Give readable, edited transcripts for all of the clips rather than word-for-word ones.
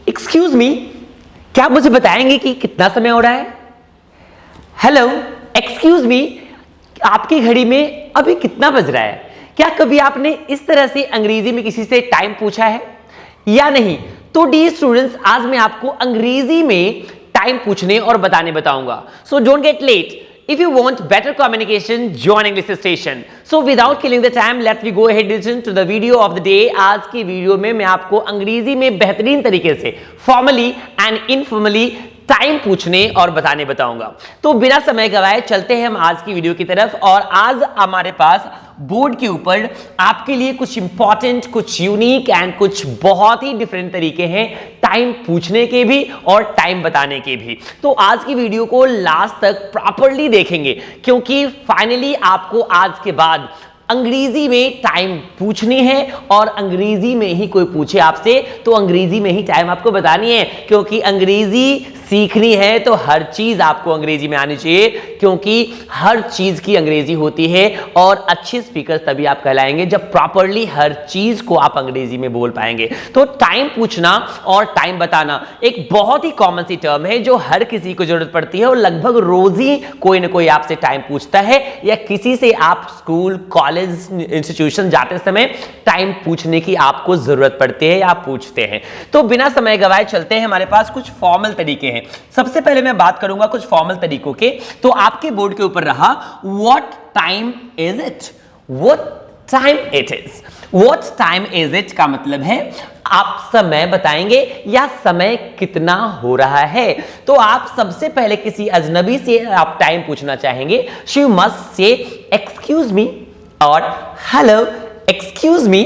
Excuse me, क्या आप मुझे बताएंगे कि कितना समय हो रहा है? हेलो, एक्सक्यूज मी, आपकी घड़ी में अभी कितना बज रहा है? क्या कभी आपने इस तरह से अंग्रेजी में किसी से टाइम पूछा है या नहीं? तो डियर स्टूडेंट्स, आज मैं आपको अंग्रेजी में टाइम पूछने और बताऊंगा. So don't get late. If you want better communication, join English Station. So without killing the time, let me go ahead listen to the video of the day. आज की वीडियो में मैं आपको अंग्रेजी में बेहतरीन तरीके से फॉर्मली एंड इनफॉर्मली टाइम पूछने और बताऊंगा. तो बिना समय गवाए चलते हैं हम आज की वीडियो की तरफ. और आज हमारे पास बोर्ड के ऊपर आपके लिए कुछ इंपॉर्टेंट, कुछ यूनिक एंड कुछ बहुत ही डिफरेंट तरीके हैं टाइम पूछने के भी और टाइम बताने के भी. तो आज की वीडियो को लास्ट तक प्रॉपर्ली देखेंगे क्योंकि फाइनली आपको आज के बाद अंग्रेजी में टाइम पूछनी है और अंग्रेजी में ही कोई पूछे आपसे तो अंग्रेजी में ही टाइम आपको बतानी है, क्योंकि अंग्रेजी सीखनी है तो हर चीज आपको अंग्रेजी में आनी चाहिए, क्योंकि हर चीज की अंग्रेजी होती है. और अच्छे स्पीकर तभी आप कहलाएंगे जब प्रॉपर्ली हर चीज को आप अंग्रेजी में बोल पाएंगे. तो टाइम पूछना और टाइम बताना एक बहुत ही कॉमन सी टर्म है जो हर किसी को जरूरत पड़ती है और लगभग रोज ही कोई ना कोई आपसे टाइम पूछता है या किसी से आप स्कूल, कॉलेज, इंस्टीट्यूशन जाते समय टाइम पूछने की आपको जरूरत पड़ती है या आप पूछते हैं. तो बिना समय गवाए चलते हैं. हमारे पास कुछ फॉर्मल तरीके हैं. सबसे पहले मैं बात करूंगा कुछ फॉर्मल तरीकों के. तो आपके बोर्ड के ऊपर रहा what time is it. What time it is. What time is it का मतलब है आप समय बताएंगे या समय कितना हो रहा है. तो आप सबसे पहले किसी अजनबी से आप टाइम पूछना चाहेंगे, she must say excuse me और hello, excuse me,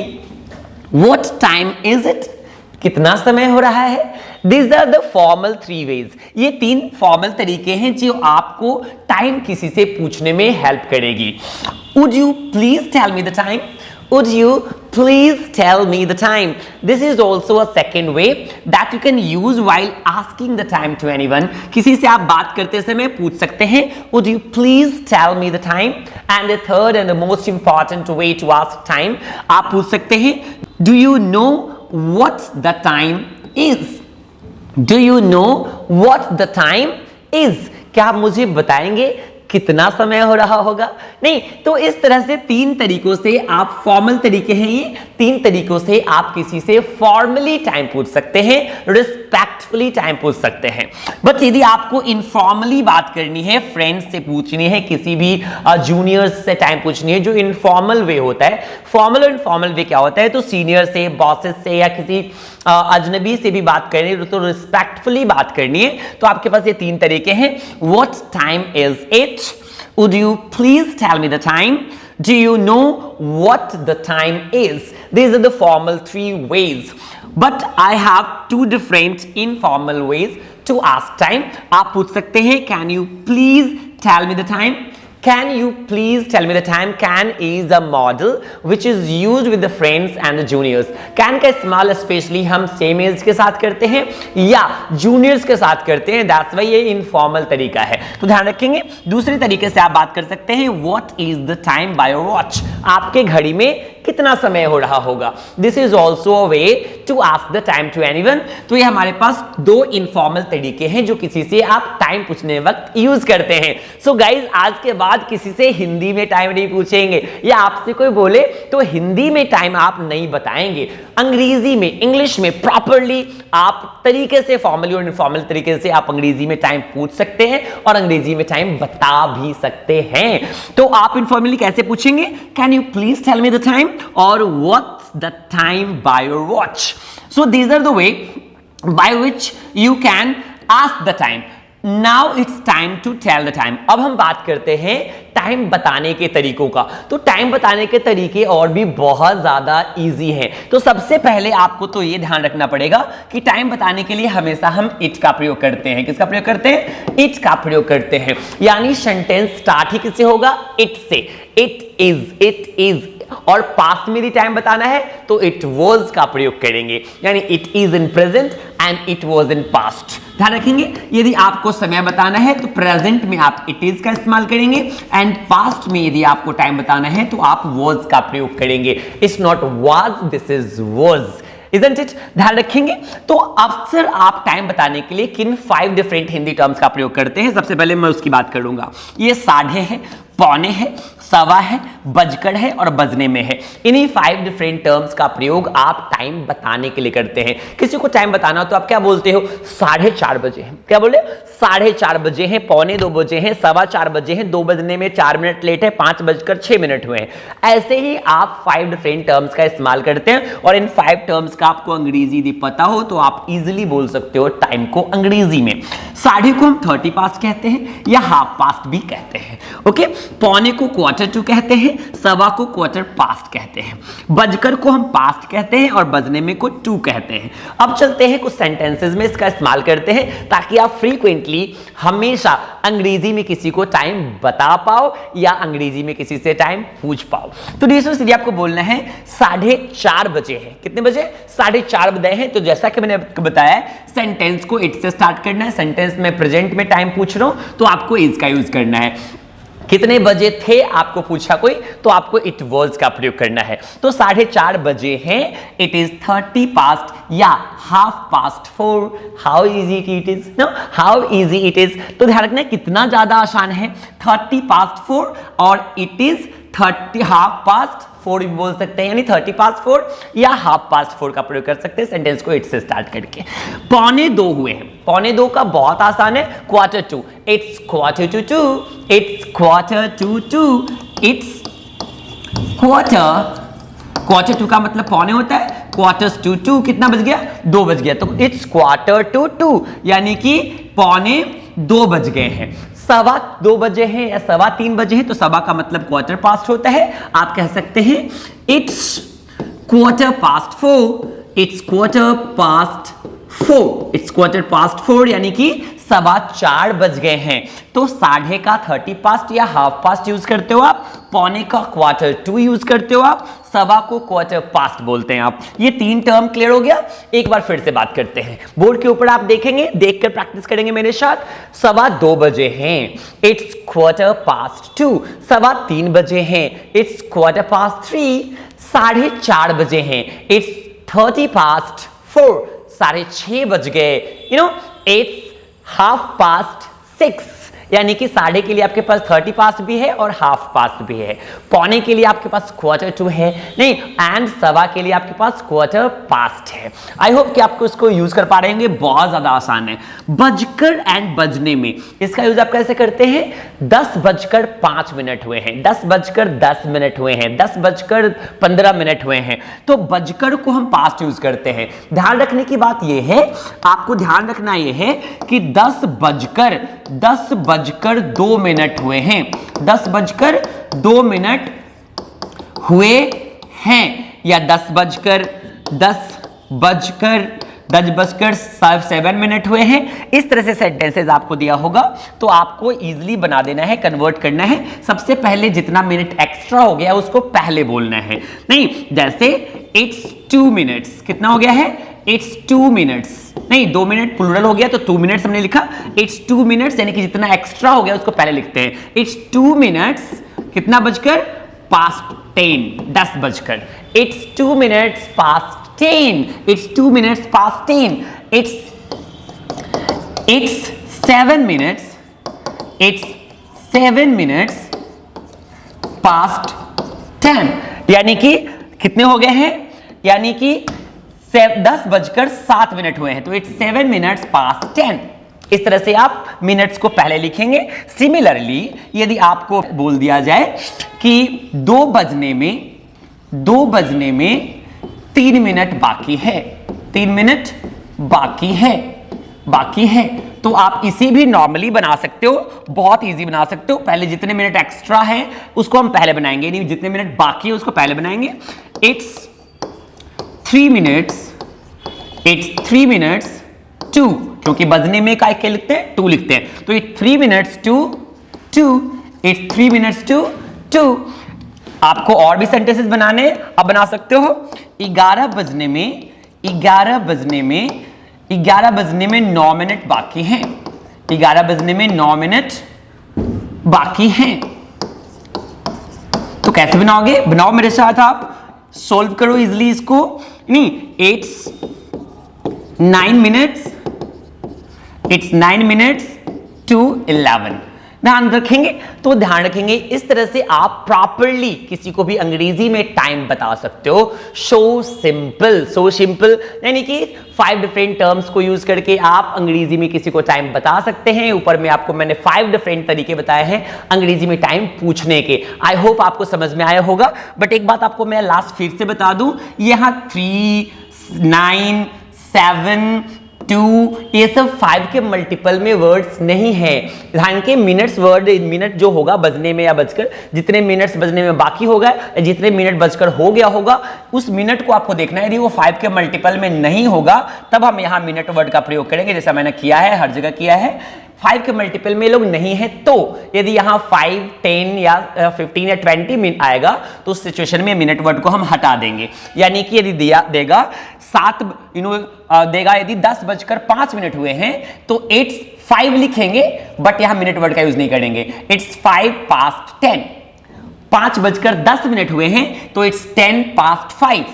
what time is it. कितना समय हो रहा है. These are the formal three ways. ये तीन फॉर्मल तरीके हैं जो आपको टाइम किसी से पूछने में हेल्प करेगी. Would you please tell me the time? Would you please tell me the time? This is also a second way that you can use while asking the time to anyone. किसी से आप बात करते समय पूछ सकते हैं Would you please tell me the time? And the third and the most important way to ask time, आप पूछ सकते हैं Do you know what the time is? Do you know what the time is? क्या आप मुझे बताएंगे कितना समय हो रहा होगा? नहीं, तो इस तरह से तीन तरीकों से आप फॉर्मल तरीके हैं ये, तीन तरीकों से आप किसी से फॉर्मली टाइम पूछ सकते हैं, रिस्पेक्टफुली टाइम पूछ सकते हैं. बट यदि आपको इनफॉर्मली बात करनी है, फ्रेंड्स से पूछनी है, किसी भी जूनियर्स से टाइम पूछनी है जो इनफॉर्मल वे होता है. फॉर्मल और इनफॉर्मल वे क्या होता है? तो सीनियर से, बॉसेस से या किसी अजनबी से भी बात करनी है तो रिस्पेक्टफुली बात करनी है. तो आपके पास ये तीन तरीके हैं. What time is it. Would you please tell me the time? Do you know what the time is? These are the formal three ways. But I have two different informal ways to ask time. आप पूछ सकते हैं Can you please tell me the time? Can you please tell me the time? Can is a model which is used with the friends and the juniors. Can का इस्तेमाल specially हम same as के साथ करते हैं या juniors के साथ करते हैं. दैट्स वाई ये इनफॉर्मल तरीका है, तो ध्यान रखेंगे. दूसरे तरीके से आप बात कर सकते हैं What is the time by your watch? आपके घड़ी में कितना समय हो रहा होगा. This is also a way to ask the time to anyone. तो ये हमारे पास दो इनफॉर्मल तरीके हैं जो किसी से आप टाइम पूछने वक्त यूज करते हैं. सो गाइज, आज के बाद किसी से हिंदी में टाइम नहीं पूछेंगे या आपसे कोई बोले तो हिंदी में टाइम आप नहीं बताएंगे. अंग्रेजी में, इंग्लिश में प्रॉपरली आप तरीके से, फॉर्मली और इनफॉर्मल तरीके से आप अंग्रेजी में टाइम पूछ सकते हैं और अंग्रेजी में टाइम बता भी सकते हैं. तो आप इनफॉर्मली कैसे पूछेंगे? Can you please tell me the time और what's the time by your watch. So these are the way by which you can ask the time. Now it's time to tell the time. अब हम बात करते हैं time बताने के तरीकों का. तो टाइम बताने के तरीके और भी बहुत ज्यादा इजी हैं. तो सबसे पहले आपको तो ये ध्यान रखना पड़ेगा कि टाइम बताने के लिए हमेशा हम इट का प्रयोग करते हैं. किसका प्रयोग करते हैं? इट का प्रयोग करते हैं. यानी सेंटेंस स्टार्ट ही किससे होगा? इट से. It is. और पास्ट में भी टाइम बताना है तो इट वॉज का प्रयोग करेंगे. यानी it is in present and it was in past. ध्यान रखेंगे, यदि आपको समय बताना है तो प्रेजेंट में आप इट इज का इस्तेमाल करेंगे एंड पास्ट में यदि आपको टाइम बताना है तो आप वॉज का प्रयोग करेंगे. It's not was, this is was. Isn't it? ध्यान रखेंगे। तो अक्सर आप टाइम बताने के लिए किन 5 डिफरेंट हिंदी टर्म्स का प्रयोग करते हैं, सबसे पहले मैं उसकी बात करूंगा। ये साढ़े है, पौने है, सवा है, बजकर है और बजने में है। इन्हीं 5 डिफरेंट टर्म्स का प्रयोग आप टाइम बताने के लिए करते हैं। किसी को टाइम बताना हो तो आप क्या बोलते हो? 4:30 बजे हैं। क्या बोले? 4:30 बजे हैं, 3:45 बजे हैं, 4:15 बजे हैं, 2 बजने में 4 मिनट लेट है, 5:06 हुए हैं। ऐसे ही आप 5 डिफरेंट टर्म्स का इस्तेमाल करते हैं और इन 5 टर्म्स का आपको अंग्रेजी यदि पता हो तो आप इजिली बोल सकते हो टाइम को अंग्रेजी में। साढ़े को हम 30 पास्ट कहते हैं या हाफ पास्ट भी कहते हैं। ओके, पौने को 1/4 कहते हैं, सवा को 1/4 पास्ट कहते हैं, बजकर को हम पास्ट कहते हैं और बजने में को 2 कहते हैं। अब चलते हैं कुछ सेंटेंसेस में इसका इस्तेमाल करते हैं ताकि आप फ्रीक्वेंटली हमेशा अंग्रेजी में किसी को टाइम बता पाओ या अंग्रेजी में किसी से टाइम पूछ पाओ। तो यदि आपको बोलना है 4:30 बजे है, कितने बजे? 4:30 बजे हैं। तो जैसा कि मैंने आपको बताया सेंटेंस को इट से स्टार्ट करना है। सेंटेंस में प्रेजेंट में टाइम पूछ रहा हूं तो आपको इज का यूज करना है। कितने बजे थे आपको पूछा कोई तो आपको इट वॉज का प्रयोग करना है। तो 4:30 बजे हैं, इट इज 30 पास्ट या half past 4। How easy it is, know how easy it is. तो ध्यान रखना कितना ज्यादा आसान है। 30 पास्ट 4 और इट इज 30 हाफ पास्ट 4 भी बोल सकते हैं, यानी 30 पास्ट 4 या हाफ पास्ट 4 का प्रयोग कर सकते हैं सेंटेंस को इट से स्टार्ट करके। 1:45 हुए हैं। 1:45 का बहुत आसान है, 1/4 इट्स 1/4 इट्स 1/4 इट्स 1/4 का मतलब पौने होता है, 1/4 कितना बज गया? 2 बज गया। तो इट्स 1/4 यानी कि 1:45 बज गए हैं। 2:15 बजे हैं या 3:15 बजे हैं तो सवा का मतलब 1/4 पास्ट होता है। आप कह सकते हैं it's 1/4 past 4, it's 1/4 past 4, it's 1/4 past 4 यानी कि 4:15 बज गए हैं। तो साढ़े का 30 पास्ट या हाफ पास्ट यूज करते हो आप, पौने का 1/4 यूज करते हो आप, सवा को 1/4 पास्ट बोलते हैं आप। ये 3 टर्म क्लियर हो गया। एक बार फिर से बात करते हैं, बोर्ड के ऊपर आप देखेंगे, देखकर प्रैक्टिस करेंगे मेरे साथ। 2:15 बजे हैं, इट्स 1/4 पास्ट 2। 3:15 बजे हैं, इट्स 1/4 पास्ट 3। 4:30 बजे हैं, इट्स 30 पास्ट 4। 6:30 बज गए, इट्स हाफ पास्ट 6 यानी कि साढ़े के लिए आपके पास 30 पास्ट भी है और हाफ पास्ट भी है। पौने के लिए आपके पास 1/4 है नहीं, एंड सवा के लिए आपके पास 1/4 पास्ट है। आई होप कि आपको इसको यूज कर पा रहे होंगे, बहुत ज्यादा आसान है। बजकर एंड बजने में इसका यूज आप कैसे करते हैं? 10:05 हुए हैं, 10:10 हुए हैं, 10:15 हुए हैं। तो बजकर को हम पास्ट यूज करते हैं। ध्यान रखने की बात यह है, आपको ध्यान रखना यह है कि 10:02 हुए हैं, 10:02 हुए हैं या 10:07 हुए हैं। इस तरह से सेंटेंसेस आपको दिया होगा तो आपको इजीली बना देना है, कन्वर्ट करना है। सबसे पहले जितना मिनट एक्स्ट्रा हो गया उसको पहले बोलना है, नहीं जैसे इट्स 2 मिनट्स, कितना हो गया है? इट्स 2 मिनट्स, नहीं 2 मिनट प्लूरल हो गया तो 2 मिनट्स हमने लिखा। इट्स 2 मिनट्स यानी कि जितना एक्स्ट्रा हो गया उसको पहले लिखते हैं। इट्स 2 मिनट्स कितना बजकर? पास्ट 10, 10 बजकर। It's 2 minutes past 10, it's 2 minutes past 10। It's 7 minutes, it's 7 minutes past 10 यानी कि कितने हो गए हैं? यानी कि 10:07 हुए हैं। तो इट्स 7 मिनट्स पास्ट 10। इस तरह से आप मिनट्स को पहले लिखेंगे। सिमिलरली यदि आपको बोल दिया जाए कि 2 बजने में 3 मिनट बाकी है, 3 मिनट बाकी है तो आप इसे भी नॉर्मली बना सकते हो, बहुत इजी बना सकते हो। पहले जितने मिनट एक्स्ट्रा है उसको हम पहले बनाएंगे, नहीं जितने मिनट बाकी है उसको पहले बनाएंगे। इट्स 3 मिनट्स 2, क्योंकि बजने में क्या लिखते हैं? 2 लिखते हैं। तो इट्स 3 मिनट्स 2, इट्स 3 मिनट्स 2। आपको और भी सेंटेंसेस बनाने आप बना सकते हो। 11 बजने में 9 मिनट बाकी हैं, 11 बजने में 9 मिनट बाकी हैं। तो कैसे बनाओगे? बनाओ मेरे साथ, आप सोल्व करो इजिली इसको। नहीं, it's 9 minutes, it's 9 minutes to 11। ध्यान रखेंगे, तो ध्यान रखेंगे इस तरह से आप प्रॉपरली किसी को भी अंग्रेजी में टाइम बता सकते हो। सो सिंपल, यानी कि 5 डिफरेंट टर्म्स को यूज करके आप अंग्रेजी में किसी को टाइम बता सकते हैं। ऊपर में आपको मैंने 5 डिफरेंट तरीके बताए हैं अंग्रेजी में टाइम पूछने के। आई होप आपको समझ में आया होगा। बट एक बात आपको मैं लास्ट फिर से बता दूं, यहां 3, 9, 7, 2 ये सब 5 के मल्टीपल में वर्ड्स नहीं है। ध्यान के मिनट्स वर्ड, मिनट जो होगा बजने में या बजकर, जितने मिनट्स बजने में बाकी होगा, जितने मिनट बजकर हो गया होगा, उस मिनट को आपको देखना है। यदि वो 5 के मल्टीपल में नहीं होगा तब हम यहां मिनट वर्ड का प्रयोग करेंगे, जैसा मैंने किया है, हर जगह किया है। 5 के मल्टीपल में लोग नहीं है, तो यदि यहां 5, 10 या 15 या 20 मिनट आएगा तो उस सिचुएशन में मिनट वर्ड को हम हटा देंगे। यानी कि यदि देगा 7 देगा, यदि 10:05 हुए हैं तो इट्स 5 लिखेंगे, बट यहां मिनट वर्ड का यूज नहीं करेंगे। इट्स 5:10। 5:10 हुए हैं तो इट्स 10:05।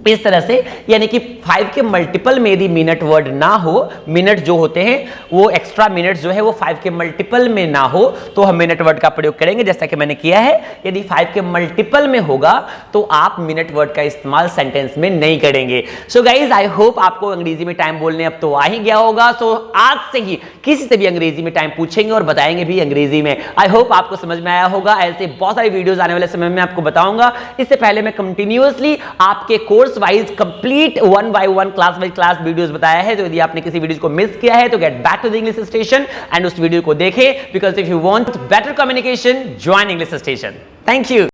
इस तरह से, यानी कि 5 के मल्टीपल में यदि मिनट वर्ड ना हो, मिनट जो होते हैं वो एक्स्ट्रा मिनट जो है वो 5 के मल्टीपल में ना हो, तो हम मिनट वर्ड का प्रयोग करेंगे, जैसा कि मैंने किया है। यदि 5 के मल्टीपल में होगा तो आप मिनट वर्ड का इस्तेमाल सेंटेंस में नहीं करेंगे। सो गाइज, आई होप आपको अंग्रेजी में टाइम बोलने अब तो आ ही गया होगा। सो आज से ही किसी से भी अंग्रेजी में टाइम पूछेंगे और बताएंगे भी अंग्रेजी में। आई होप आपको समझ में आया होगा। ऐसे बहुत सारी वीडियोस आने वाले समय में आपको बताऊंगा। इससे पहले मैं कंटिन्यूअसली आपके course wise complete 1 by 1 class wise class videos बताया है। तो यदि आपने किसी वीडियो को मिस किया है तो get back to the English station and उस वीडियो को देखें, because if you want better communication, join English station. Thank you.